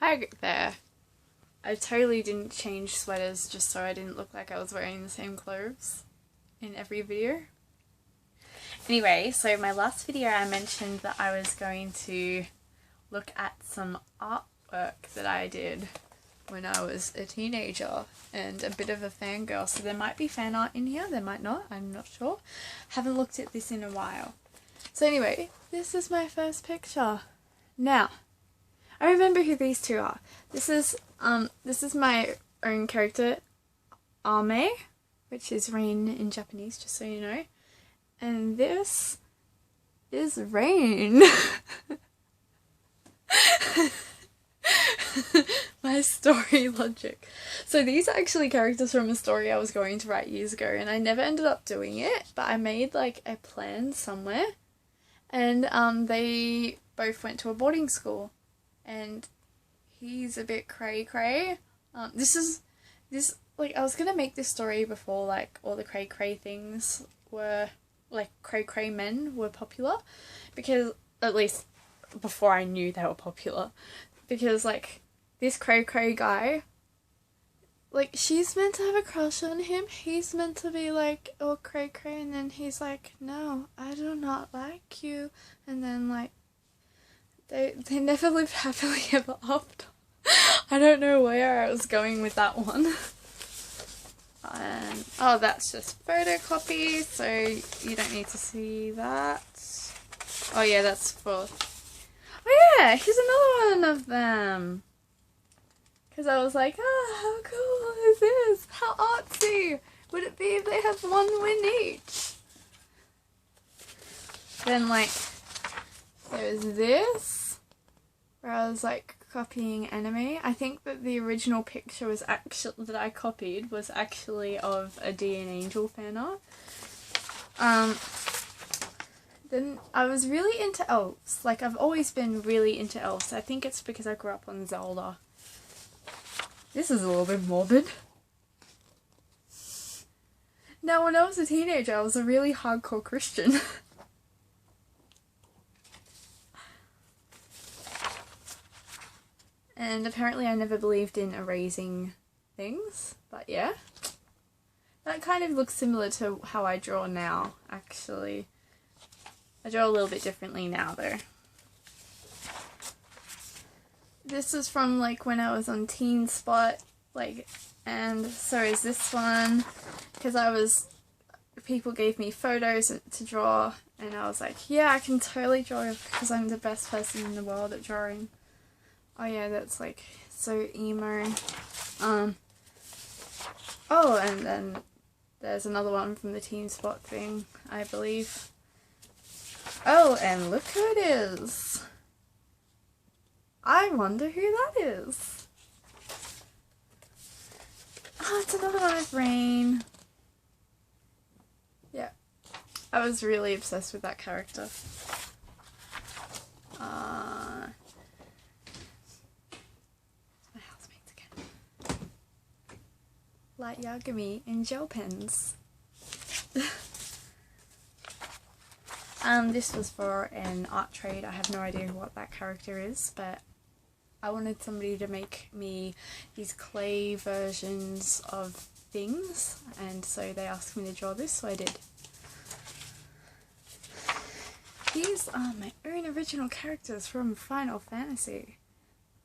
tag there. I totally didn't change sweaters just so I didn't look like I was wearing the same clothes in every video. Anyway, so my last video I mentioned that I was going to look at some artwork that I did when I was a teenager and a bit of a fangirl. So there might be fan art in here, there might not, I'm not sure. Haven't looked at this in a while. So anyway, this is my first picture. Now, I remember who these two are. This is my own character, Ame, which is rain in Japanese, just so you know. And this is Rain. My story logic. So these are actually characters from a story I was going to write years ago, and I never ended up doing it, but I made like a plan somewhere, and they both went to a boarding school, and he's a bit cray-cray. Like, I was gonna make this story before like all the cray-cray things were, like cray-cray men were popular, because, at least before I knew they were popular, because like this cray-cray guy, like she's meant to have a crush on him, he's meant to be like all cray-cray, and then he's like, no, I do not like you, and then like they never lived happily ever after. I don't know where I was going with that one. And oh, that's just photocopy, so you don't need to see that. Oh yeah, that's for... Oh yeah, here's another one of them. Because I was like, oh, how cool is this? How artsy would it be if they have one win each? Then like, there's this, where I was like copying anime. I think that the original picture was actually, that I copied, was actually of a D and Angel fan art. Then I was really into elves. Like, I've always been really into elves. I think it's because I grew up on Zelda. This is a little bit morbid. Now, when I was a teenager, I was a really hardcore Christian. And apparently I never believed in erasing things, but yeah. That kind of looks similar to how I draw now, actually. I draw a little bit differently now, though. This is from, like, when I was on Teen Spot, like, and so is this one, because people gave me photos to draw, and I was like, yeah, I can totally draw because I'm the best person in the world at drawing. Oh yeah, that's like so emo. Oh, and then there's another one from the Teen Spot thing, I believe. Oh, and look who it is. I wonder who that is. Oh, it's another one of Rain. Yeah, I was really obsessed with that character. Light Yagami in gel pens. This was for an art trade. I have no idea what that character is, but I wanted somebody to make me these clay versions of things, and so they asked me to draw this, so I did. These are my own original characters from Final Fantasy.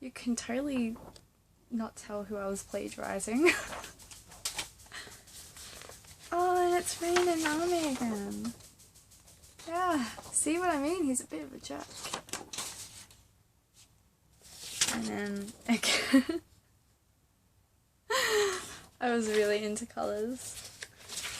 You can totally not tell who I was plagiarizing. Oh, and it's Rain and Ame again. Yeah, see what I mean? He's a bit of a jerk. And then again, I was really into colours.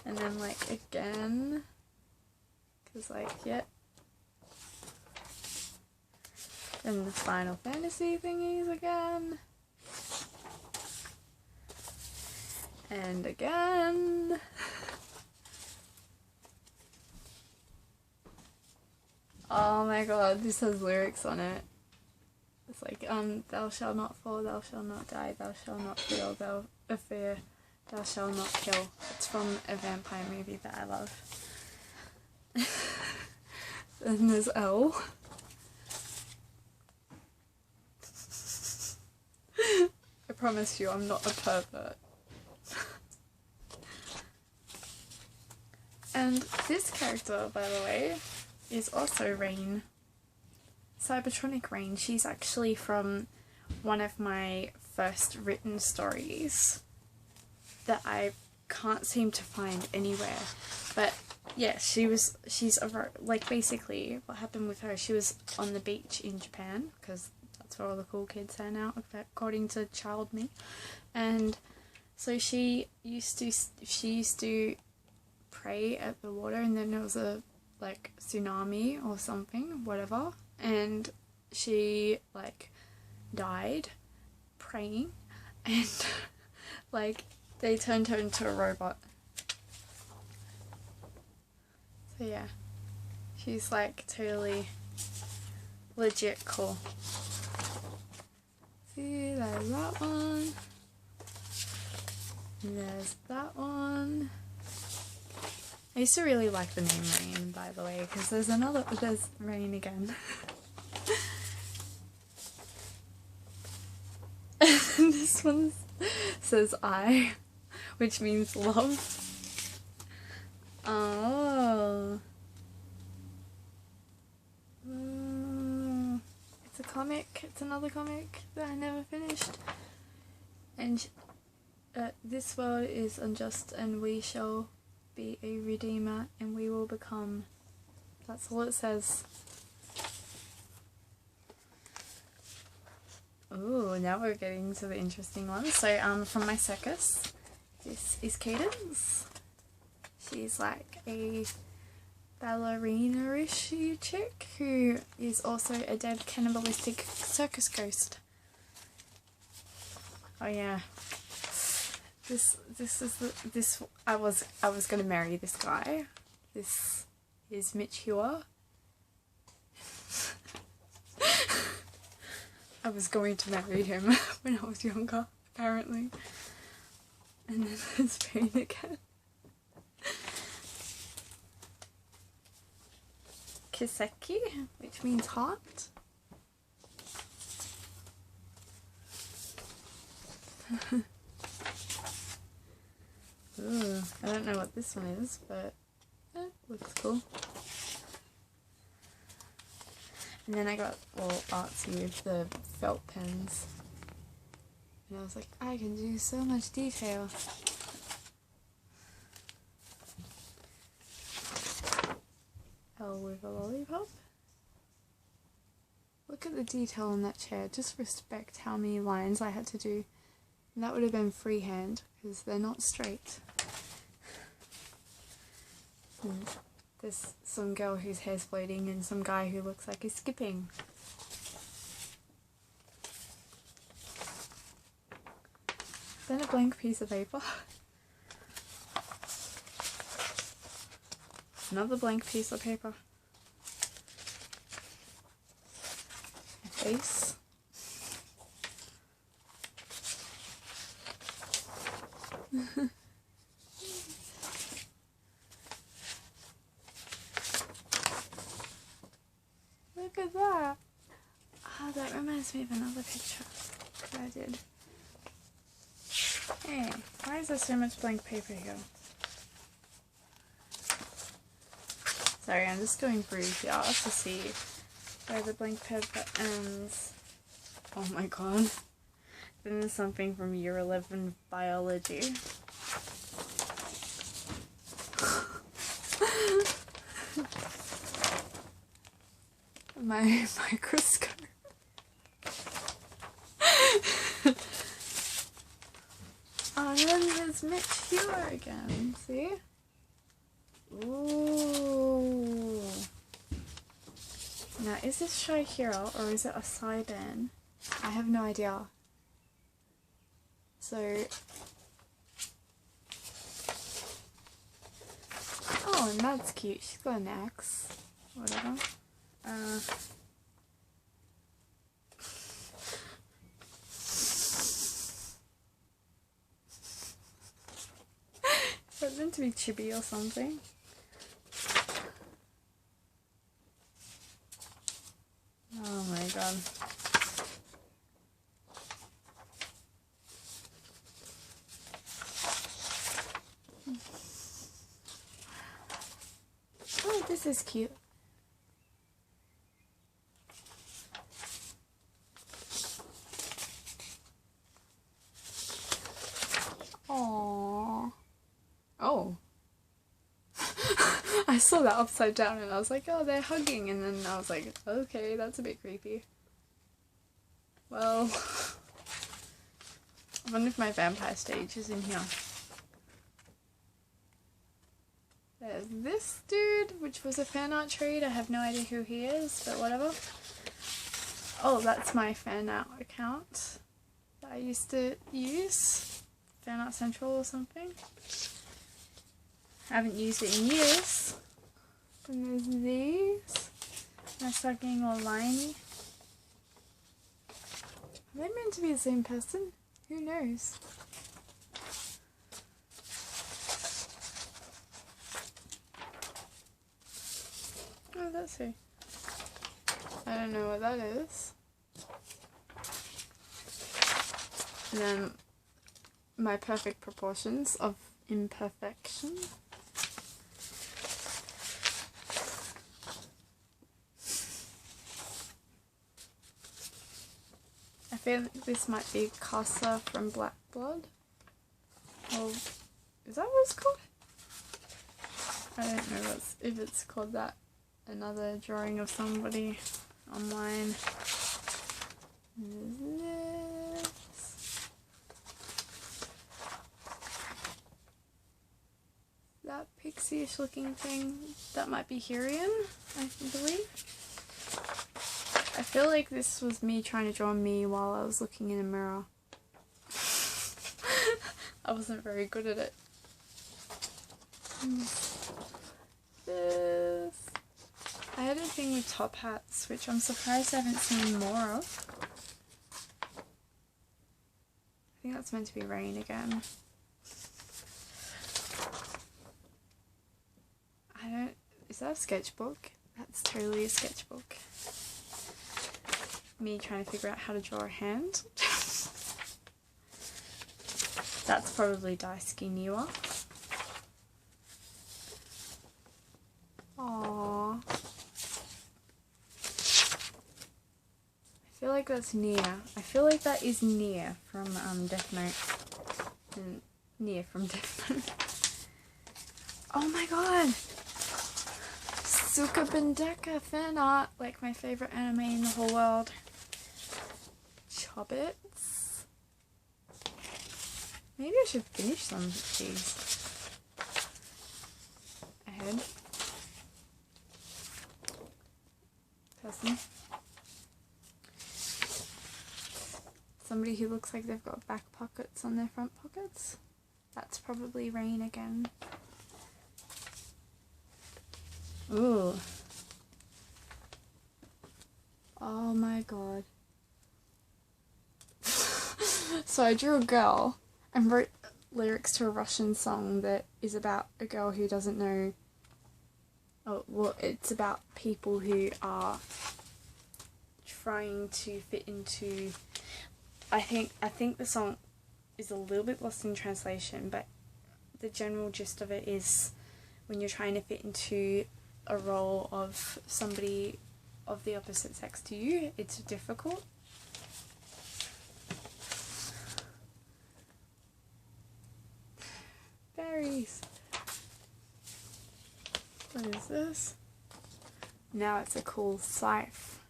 And then like again, because like, yeah. And the Final Fantasy thingies again. And again. Oh my god, this has lyrics on it. It's like, thou shalt not fall, thou shalt not die, thou shalt not feel, thou fear, thou shalt not kill. It's from a vampire movie that I love. Then there's L. promise you I'm not a pervert. And this character, by the way, is also Rain. Cybertronic Rain. She's actually from one of my first written stories that I can't seem to find anywhere. But yeah, she's like, basically what happened with her, she was on the beach in Japan, because that's where all the cool kids are now, according to Child Me. And so she used to pray at the water, and then there was a like tsunami or something, whatever, and she like died praying, and like they turned her into a robot. So yeah, she's like totally legit cool. See, there's that one. There's that one. I used to really like the name Rain, by the way, because there's Rain again. This one says I, which means love. Oh. It's a comic. It's another comic that I never finished. And this world is unjust, and we shall be a redeemer, and we will become. That's all it says. Ooh, now we're getting to the interesting ones. So from my circus, this is Cadence. She's like a ballerina-ish chick who is also a dead cannibalistic circus ghost. Oh yeah. I was gonna marry this guy. This is Mitch Hewer. I was going to marry him when I was younger, apparently. And then there's Pain again. Kiseki, which means heart. Ooh, I don't know what this one is, but looks cool. And then I got all artsy with the felt pens. And I was like, I can do so much detail. Oh, with a lollipop. Look at the detail on that chair. Just respect how many lines I had to do. And that would have been freehand, because they're not straight. And there's some girl whose hair's floating and some guy who looks like he's skipping. Is that a blank piece of paper? Another blank piece of paper. A face. Look at that. Oh, that reminds me of another picture that I did. Hey, why is there so much blank paper here? Sorry, I'm just going through here to see where the blank paper ends. Oh my god. Then there's something from year 11 biology. My microscope. Oh, and then there's Mitch Hewer again, see? Ooh. Now, is this Shihiro or is it a Saiban? I have no idea. So... Oh, and that's cute. She's got an axe. Whatever. Is that meant to be chibi or something? Oh my god. This is cute. Aww. Oh. I saw that upside down and I was like, oh, they're hugging, and then I was like, okay, that's a bit creepy. Well, I wonder if my vampire stage is in here. There's this dude, which was a fan art trade. I have no idea who he is, but whatever. Oh, that's my fan art account that I used to use. Fan Art Central or something. I haven't used it in years. And there's these. And I start getting all liney. Are they meant to be the same person? Who knows? Oh, that's who. I don't know what that is. And then my perfect proportions of imperfection. I feel like this might be Casa from Black Blood. Or is that what it's called? I don't know if it's called that. Another drawing of somebody online. This. That pixie-ish looking thing, that might be Hirian, I believe. I feel like this was me trying to draw me while I was looking in a mirror. I wasn't very good at it. This. I had a thing with top hats, which I'm surprised I haven't seen more of. I think that's meant to be rain again. Is that a sketchbook? That's totally a sketchbook. Me trying to figure out how to draw a hand. That's probably Daisuke Niwa. Aww. I feel like that's Nia. I feel like that is Nia from Death Note. And Nia from Death Note. Oh my god! Suka Bendeka fan art, like my favourite anime in the whole world. Chobbits. Maybe I should finish some of these. Ahead. Person. Somebody who looks like they've got back pockets on their front pockets. That's probably Rain again. Ooh. Oh my god. So I drew a girl and wrote lyrics to a Russian song that is about a girl who doesn't know. Oh, well, it's about people who are trying to fit into. I think the song is a little bit lost in translation, but the general gist of it is when you're trying to fit into a role of somebody of the opposite sex to you, it's difficult. Berries. What is this? Now it's a cool scythe.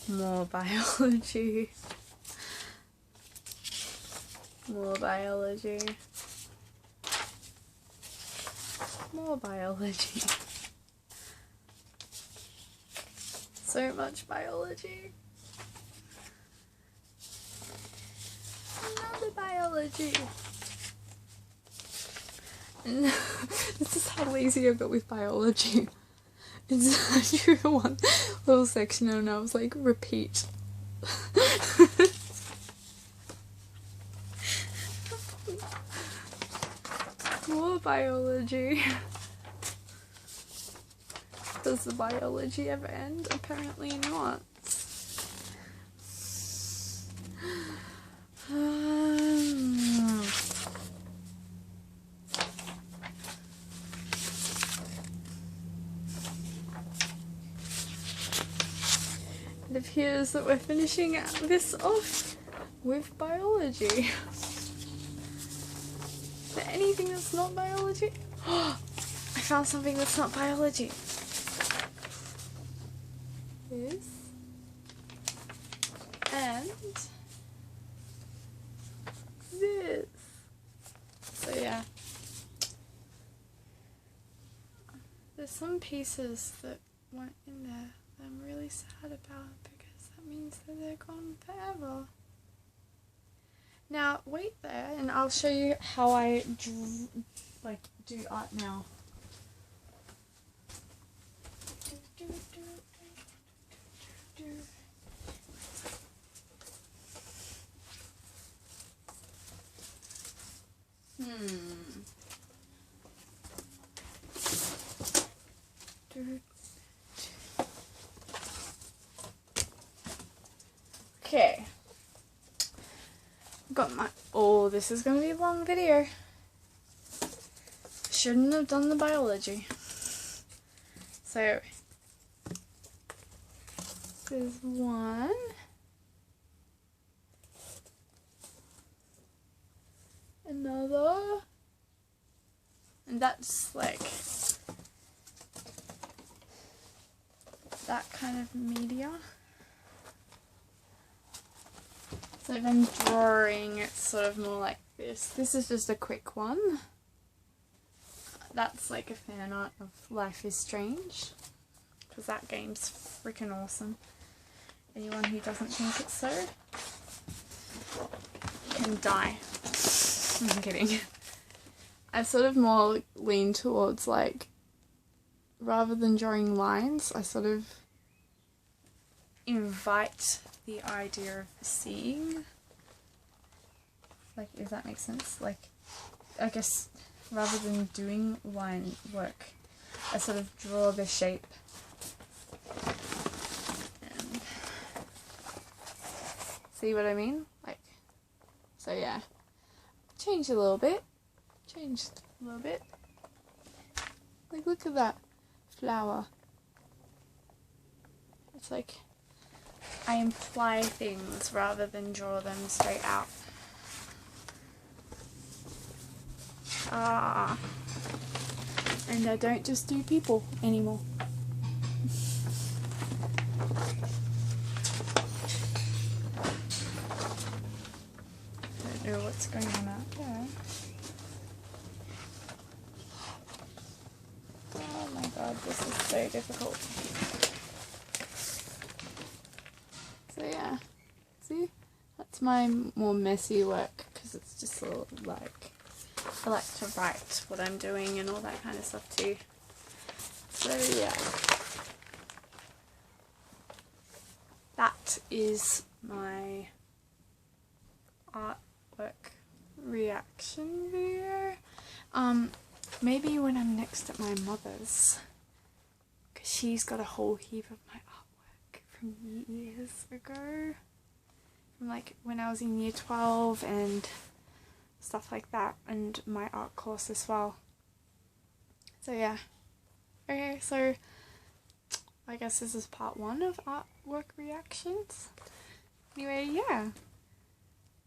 More biology. More biology. More biology. So much biology. Another biology. And this is how lazy I got with biology. It's I drew one little section and I was like, repeat. More biology. Does the biology ever end? Apparently not. It appears that we're finishing this off with biology. Is there anything that's not biology? Oh, I found something that's not biology. This. And this. So yeah. There's some pieces that weren't in there that I'm really sad about because that means that they're gone forever. Now wait there and I'll show you how I do art now. Okay. Got my. Oh, this is gonna be a long video. Shouldn't have done the biology. So, this is one. Another. And that's like that kind of media. So if I'm drawing, it's sort of more like this. This is just a quick one. That's like a fan art of Life is Strange, because that game's freaking awesome. Anyone who doesn't think it's so can die. I'm kidding. I sort of more lean towards like, rather than drawing lines, I sort of invite the idea of seeing. Like, if that makes sense. Like, I guess rather than doing line work, I sort of draw the shape. And see what I mean? Like, so yeah. Changed a little bit. Like, look at that flower. It's like I imply things rather than draw them straight out. And I don't just do people anymore. I don't know what's going on out there. Oh my god, this is so difficult. So yeah, see? That's my more messy work, because it's just all like, I like to write what I'm doing and all that kind of stuff too. So yeah. That is my artwork reaction video. Maybe when I'm next at my mother's, because she's got a whole heap of my artwork from years ago, from like when I was in year 12 and stuff like that, and my art course as well. So yeah. Okay, so I guess this is part 1 of artwork reactions. Anyway, yeah.